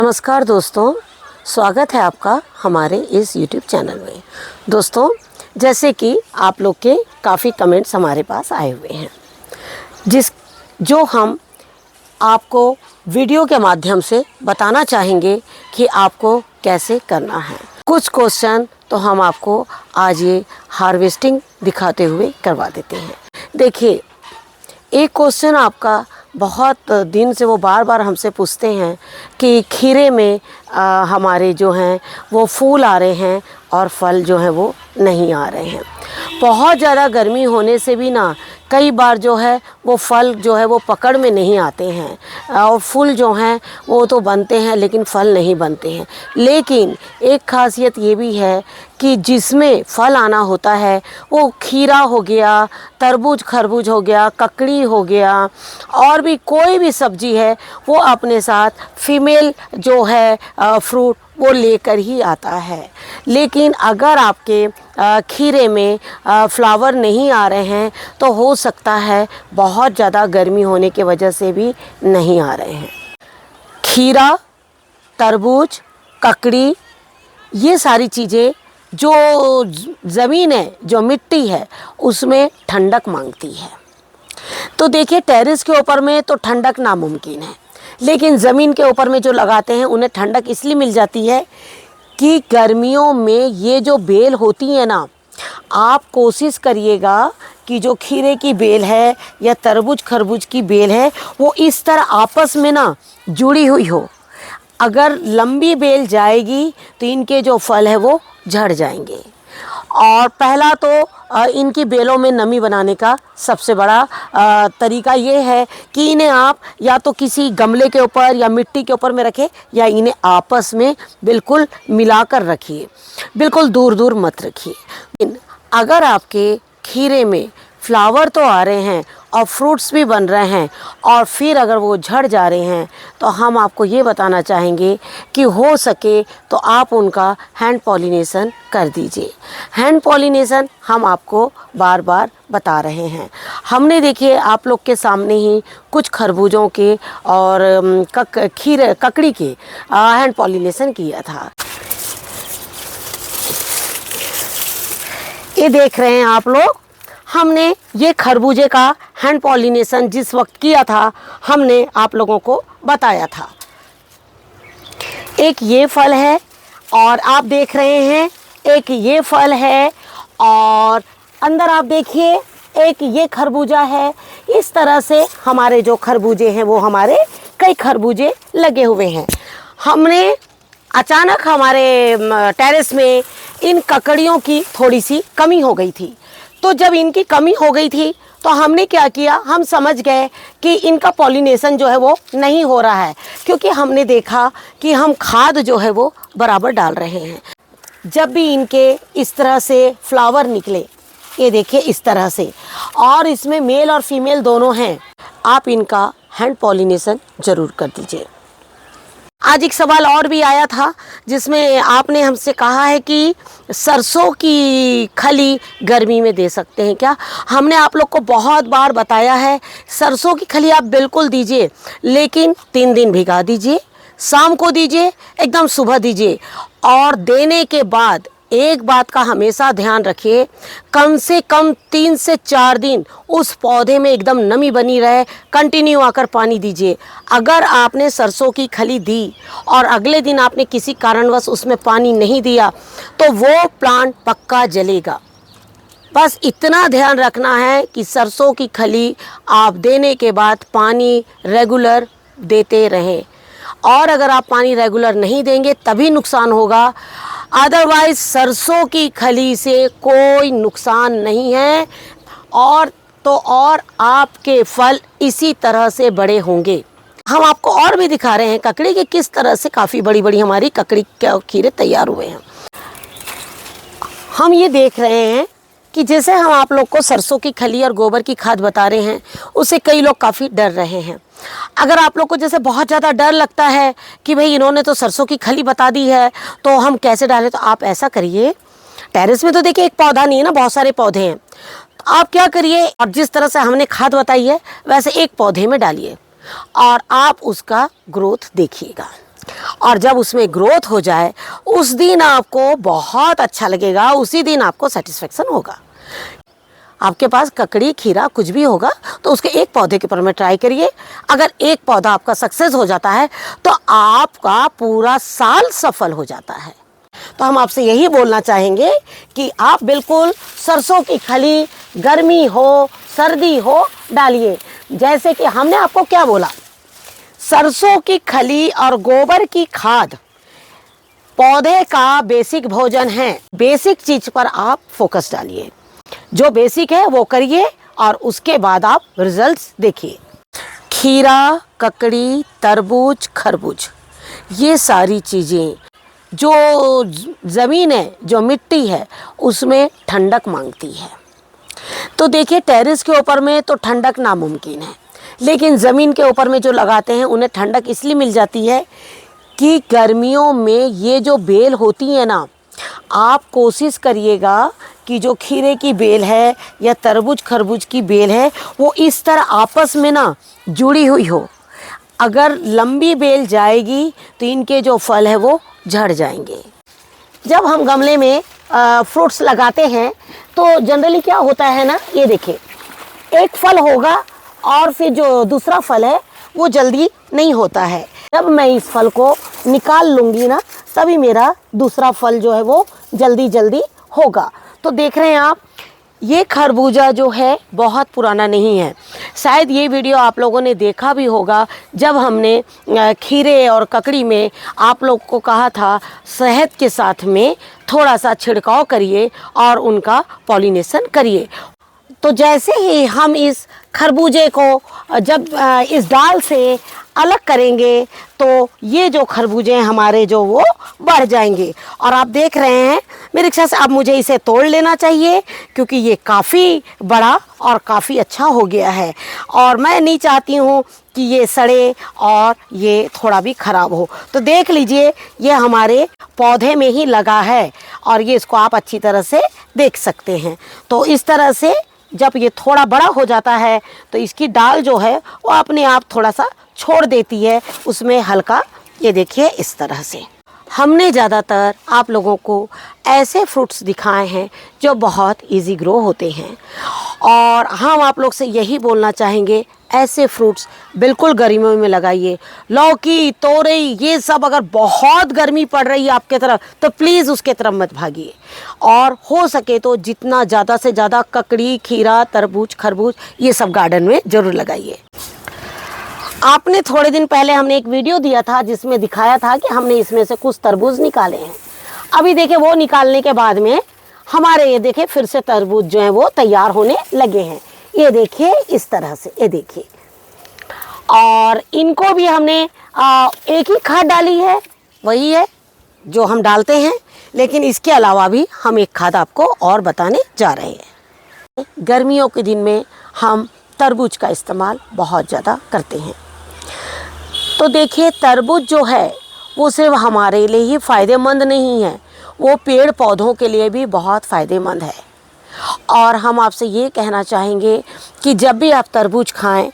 नमस्कार दोस्तों, स्वागत है आपका हमारे इस YouTube चैनल में। दोस्तों, जैसे कि आप लोग के काफ़ी कमेंट्स हमारे पास आए हुए हैं जो हम आपको वीडियो के माध्यम से बताना चाहेंगे कि आपको कैसे करना है। कुछ क्वेश्चन तो हम आपको आज ये हार्वेस्टिंग दिखाते हुए करवा देते हैं। देखिए, एक क्वेश्चन आपका बहुत दिन से वो बार बार हमसे पूछते हैं कि खीरे में हमारे जो हैं वो फूल आ रहे हैं और फल जो हैं वो नहीं आ रहे हैं। बहुत ज़्यादा गर्मी होने से भी ना कई बार जो है वो फल जो है वो पकड़ में नहीं आते हैं और फूल जो हैं वो तो बनते हैं लेकिन फल नहीं बनते हैं। लेकिन एक खासियत ये भी है कि जिसमें फल आना होता है वो खीरा हो गया, तरबूज खरबूज हो गया, ककड़ी हो गया और भी कोई भी सब्जी है वो अपने साथ फीमेल जो है फ्रूट वो लेकर ही आता है। लेकिन अगर आपके खीरे में फ्लावर नहीं आ रहे हैं तो हो सकता है बहुत ज़्यादा गर्मी होने की वजह से भी नहीं आ रहे हैं। खीरा, तरबूज, ककड़ी, ये सारी चीज़ें जो ज़मीन है, जो मिट्टी है, उसमें ठंडक मांगती है। तो देखिए, टेरेस के ऊपर में तो ठंडक नामुमकिन है, लेकिन ज़मीन के ऊपर में जो लगाते हैं उन्हें ठंडक इसलिए मिल जाती है कि गर्मियों में ये जो बेल होती है ना, आप कोशिश करिएगा कि जो खीरे की बेल है या तरबूज खरबूज की बेल है वो इस तरह आपस में ना जुड़ी हुई हो। अगर लंबी बेल जाएगी तो इनके जो फल है वो झड़ जाएंगे। और पहला तो इनकी बेलों में नमी बनाने का सबसे बड़ा तरीका ये है कि इन्हें आप या तो किसी गमले के ऊपर या मिट्टी के ऊपर में रखें या इन्हें आपस में बिल्कुल मिलाकर रखिए, बिल्कुल दूर दूर मत रखिए। अगर आपके खीरे में फ्लावर तो आ रहे हैं और फ्रूट्स भी बन रहे हैं और फिर अगर वो झड़ जा रहे हैं तो हम आपको ये बताना चाहेंगे कि हो सके तो आप उनका हैंड पॉलिनेशन कर दीजिए। हैंड पॉलिनेशन हम आपको बार बार बता रहे हैं। हमने देखिए आप लोग के सामने ही कुछ खरबूजों के और ककड़ी के हैंड पॉलिनेशन किया था। ये देख रहे हैं आप लोग, हमने ये खरबूजे का हैंड पॉलिनेशन जिस वक्त किया था हमने आप लोगों को बताया था। एक ये फल है और आप देख रहे हैं एक ये फल है और अंदर आप देखिए एक ये खरबूजा है। इस तरह से हमारे जो खरबूजे हैं वो हमारे कई खरबूजे लगे हुए हैं। हमने अचानक हमारे टेरेस में इन ककड़ियों की थोड़ी सी कमी हो गई थी। तो जब इनकी कमी हो गई थी तो हमने क्या किया, हम समझ गए कि इनका पॉलिनेशन जो है वो नहीं हो रहा है, क्योंकि हमने देखा कि हम खाद जो है वो बराबर डाल रहे हैं। जब भी इनके इस तरह से फ्लावर निकले, ये देखिए इस तरह से, और इसमें मेल और फीमेल दोनों हैं, आप इनका हैंड पॉलिनेशन ज़रूर कर दीजिए। आज एक सवाल और भी आया था जिसमें आपने हमसे कहा है कि सरसों की खली गर्मी में दे सकते हैं क्या। हमने आप लोग को बहुत बार बताया है, सरसों की खली आप बिल्कुल दीजिए, लेकिन 3 दिन भिगा दीजिए, शाम को दीजिए, एकदम सुबह दीजिए। और देने के बाद एक बात का हमेशा ध्यान रखिए, कम से कम 3 से 4 दिन उस पौधे में एकदम नमी बनी रहे, कंटिन्यू आकर पानी दीजिए। अगर आपने सरसों की खली दी और अगले दिन आपने किसी कारणवश उसमें पानी नहीं दिया तो वो प्लांट पक्का जलेगा। बस इतना ध्यान रखना है कि सरसों की खली आप देने के बाद पानी रेगुलर देते रहें। और अगर आप पानी रेगुलर नहीं देंगे तभी नुकसान होगा, अदरवाइज सरसों की खली से कोई नुकसान नहीं है। और तो और आपके फल इसी तरह से बड़े होंगे। हम आपको और भी दिखा रहे हैं ककड़ी के किस तरह से काफ़ी बड़ी बड़ी हमारी ककड़ी के खीरे तैयार हुए हैं। हम ये देख रहे हैं कि जैसे हम आप लोग को सरसों की खली और गोबर की खाद बता रहे हैं, उससे कई लोग काफ़ी डर रहे हैं। अगर आप लोग को जैसे बहुत ज़्यादा डर लगता है कि भाई इन्होंने तो सरसों की खली बता दी है तो हम कैसे डालें, तो आप ऐसा करिए, टेरेस में तो देखिए एक पौधा नहीं है ना, बहुत सारे पौधे हैं। तो आप क्या करिए, और जिस तरह से हमने खाद बताई है वैसे एक पौधे में डालिए और आप उसका ग्रोथ देखिएगा। और जब उसमें ग्रोथ हो जाए उस दिन आपको बहुत अच्छा लगेगा, उसी दिन आपको सेटिस्फेक्शन होगा। आपके पास ककड़ी, खीरा कुछ भी होगा तो उसके एक पौधे के ऊपर में ट्राई करिए। अगर एक पौधा आपका सक्सेस हो जाता है तो आपका पूरा साल सफल हो जाता है। तो हम आपसे यही बोलना चाहेंगे कि आप बिल्कुल सरसों की खली, गर्मी हो सर्दी हो, डालिए। जैसे कि हमने आपको क्या बोला, सरसों की खली और गोबर की खाद पौधे का बेसिक भोजन है। बेसिक चीज पर आप फोकस डालिए, जो बेसिक है वो करिए और उसके बाद आप रिजल्ट्स देखिए। खीरा, ककड़ी, तरबूज, खरबूज, ये सारी चीज़ें जो ज़मीन है, जो मिट्टी है, उसमें ठंडक मांगती है। तो देखिए टेरेस के ऊपर में तो ठंडक नामुमकिन है, लेकिन ज़मीन के ऊपर में जो लगाते हैं उन्हें ठंडक इसलिए मिल जाती है कि गर्मियों में ये जो बेल होती है ना, आप कोशिश करिएगा कि जो खीरे की बेल है या तरबूज खरबूज की बेल है वो इस तरह आपस में ना जुड़ी हुई हो। अगर लंबी बेल जाएगी तो इनके जो फल है वो झड़ जाएंगे। जब हम गमले में फ्रूट्स लगाते हैं तो जनरली क्या होता है ना, ये देखिए एक फल होगा और फिर जो दूसरा फल है वो जल्दी नहीं होता है। जब मैं इस फल को निकाल लूँगी ना, तभी मेरा दूसरा फल जो है वो जल्दी जल्दी होगा। तो देख रहे हैं आप, ये खरबूजा जो है बहुत पुराना नहीं है। शायद ये वीडियो आप लोगों ने देखा भी होगा जब हमने खीरे और ककड़ी में आप लोग को कहा था शहद के साथ में थोड़ा सा छिड़काव करिए और उनका पॉलिनेशन करिए। तो जैसे ही हम इस खरबूजे को जब इस डाल से अलग करेंगे तो ये जो खरबूजे हैं हमारे जो वो बढ़ जाएंगे। और आप देख रहे हैं, मेरे ख्याल से अब मुझे इसे तोड़ लेना चाहिए क्योंकि ये काफ़ी बड़ा और काफ़ी अच्छा हो गया है और मैं नहीं चाहती हूँ कि ये सड़े और ये थोड़ा भी ख़राब हो। तो देख लीजिए ये हमारे पौधे में ही लगा है और ये इसको आप अच्छी तरह से देख सकते हैं। तो इस तरह से जब ये थोड़ा बड़ा हो जाता है तो इसकी डाल जो है वो अपने आप थोड़ा सा छोड़ देती है, उसमें हल्का, ये देखिए इस तरह से। हमने ज़्यादातर आप लोगों को ऐसे फ्रूट्स दिखाए हैं जो बहुत इजी ग्रो होते हैं और हम आप लोग से यही बोलना चाहेंगे ऐसे फ्रूट्स बिल्कुल गर्मियों में लगाइए। लौकी, तोरई, ये सब अगर बहुत गर्मी पड़ रही है आपके तरफ तो प्लीज़ उसके तरफ मत भागिए और हो सके तो जितना ज़्यादा से ज़्यादा ककड़ी, खीरा, तरबूज, खरबूज ये सब गार्डन में ज़रूर लगाइए। आपने थोड़े दिन पहले हमने एक वीडियो दिया था जिसमें दिखाया था कि हमने इसमें से कुछ तरबूज निकाले हैं। अभी देखिए वो निकालने के बाद में हमारे ये देखिए फिर से तरबूज जो हैं वो तैयार होने लगे हैं। ये देखिए इस तरह से, ये देखिए। और इनको भी हमने एक ही खाद डाली है, वही है जो हम डालते हैं, लेकिन इसके अलावा भी हम एक खाद आपको और बताने जा रहे हैं। गर्मियों के दिन में हम तरबूज का इस्तेमाल बहुत ज़्यादा करते हैं। तो देखिए तरबूज जो है वो सिर्फ हमारे लिए ही फ़ायदेमंद नहीं है, वो पेड़ पौधों के लिए भी बहुत फ़ायदेमंद है। और हम आपसे ये कहना चाहेंगे कि जब भी आप तरबूज खाएं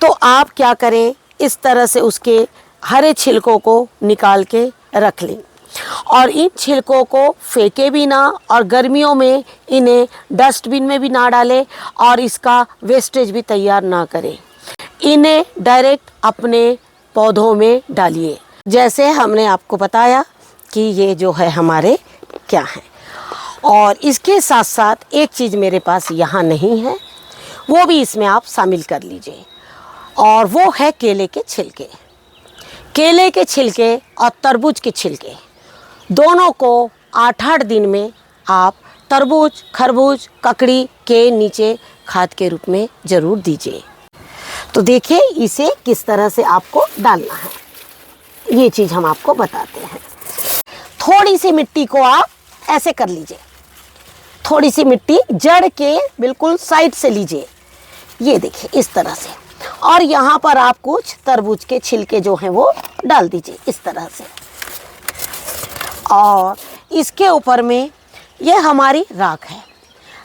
तो आप क्या करें, इस तरह से उसके हरे छिलकों को निकाल के रख लें और इन छिलकों को फेंके भी ना और गर्मियों में इन्हें डस्टबिन में भी ना डालें और इसका वेस्टेज भी तैयार ना करें। इन्हें डायरेक्ट अपने पौधों में डालिए। जैसे हमने आपको बताया कि ये जो है हमारे क्या है। और इसके साथ साथ एक चीज़ मेरे पास यहाँ नहीं है, वो भी इसमें आप शामिल कर लीजिए और वो है केले के छिलके। केले के छिलके और तरबूज के छिलके दोनों को 8-8 दिन में आप तरबूज, खरबूज, ककड़ी के नीचे खाद के रूप में ज़रूर दीजिए। तो देखिए इसे किस तरह से आपको डालना है, ये चीज़ हम आपको बताते हैं। थोड़ी सी मिट्टी को आप ऐसे कर लीजिए, थोड़ी सी मिट्टी जड़ के बिल्कुल साइड से लीजिए, ये देखिए इस तरह से। और यहाँ पर आप कुछ तरबूज के छिलके जो हैं वो डाल दीजिए इस तरह से। और इसके ऊपर में ये हमारी राख है।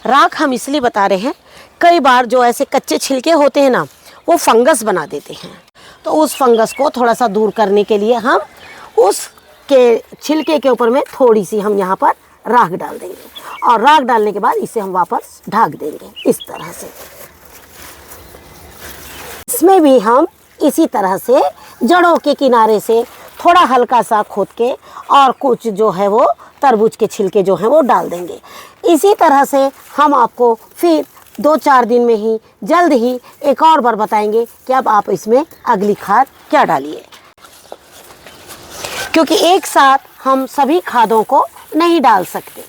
राख हम इसलिए बता रहे हैं, कई बार जो ऐसे कच्चे छिलके होते हैं ना वो फंगस बना देते हैं, तो उस फंगस को थोड़ा सा दूर करने के लिए हम उसके छिलके के ऊपर में थोड़ी सी हम यहाँ पर राख डाल देंगे और राख डालने के बाद इसे हम वापस ढक देंगे इस तरह से। इसमें भी हम इसी तरह से जड़ों के किनारे से थोड़ा हल्का सा खोद के और कुछ जो है वो तरबूज के छिलके जो हैं वो डाल देंगे। इसी तरह से हम आपको फिर 2-4 दिन में ही जल्द ही एक और बार बताएंगे कि अब आप इसमें अगली खाद क्या डालिए, क्योंकि एक साथ हम सभी खादों को नहीं डाल सकते।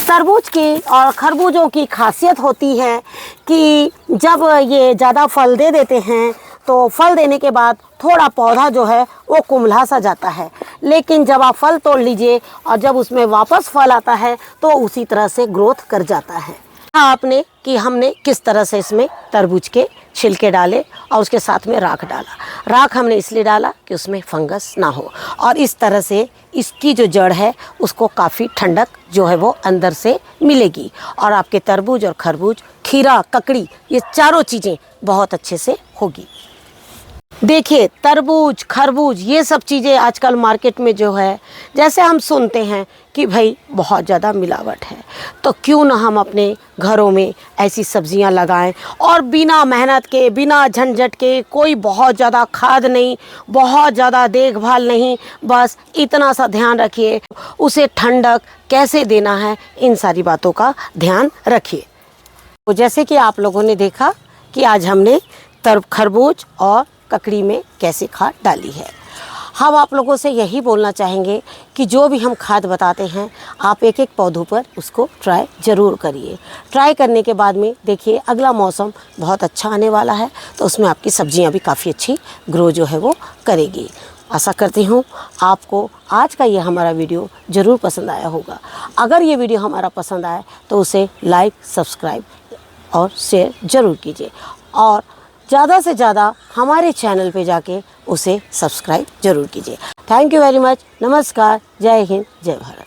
तरबूज की और खरबूजों की खासियत होती है कि जब ये ज़्यादा फल दे देते हैं तो फल देने के बाद थोड़ा पौधा जो है वो कुम्हला सा जाता है, लेकिन जब आप फल तोड़ लीजिए और जब उसमें वापस फल आता है तो उसी तरह से ग्रोथ कर जाता है। आपने कि हमने किस तरह से इसमें तरबूज के छिलके डाले और उसके साथ में राख डाला। राख हमने इसलिए डाला कि उसमें फंगस ना हो और इस तरह से इसकी जो जड़ है उसको काफ़ी ठंडक जो है वो अंदर से मिलेगी और आपके तरबूज और खरबूज, खीरा, ककड़ी, ये चारों चीज़ें बहुत अच्छे से होगी। देखिए तरबूज, खरबूज ये सब चीज़ें आजकल मार्केट में जो है, जैसे हम सुनते हैं कि भाई बहुत ज़्यादा मिलावट है, तो क्यों ना हम अपने घरों में ऐसी सब्जियां लगाएं और बिना मेहनत के, बिना झंझट के, कोई बहुत ज़्यादा खाद नहीं, बहुत ज़्यादा देखभाल नहीं, बस इतना सा ध्यान रखिए उसे ठंडक कैसे देना है, इन सारी बातों का ध्यान रखिए। तो जैसे कि आप लोगों ने देखा कि आज हमने खरबूज और ककड़ी में कैसे खाद डाली है। हम आप लोगों से यही बोलना चाहेंगे कि जो भी हम खाद बताते हैं आप एक एक पौधों पर उसको ट्राई ज़रूर करिए। ट्राई करने के बाद में देखिए अगला मौसम बहुत अच्छा आने वाला है, तो उसमें आपकी सब्जियां भी काफ़ी अच्छी ग्रो जो है वो करेगी। आशा करती हूँ आपको आज का ये हमारा वीडियो ज़रूर पसंद आया होगा। अगर ये वीडियो हमारा पसंद आए तो उसे लाइक, सब्सक्राइब और शेयर ज़रूर कीजिए और ज़्यादा से ज़्यादा हमारे चैनल पे जाके उसे सब्सक्राइब ज़रूर कीजिए। Thank you very much. नमस्कार, जय हिंद, जय भारत।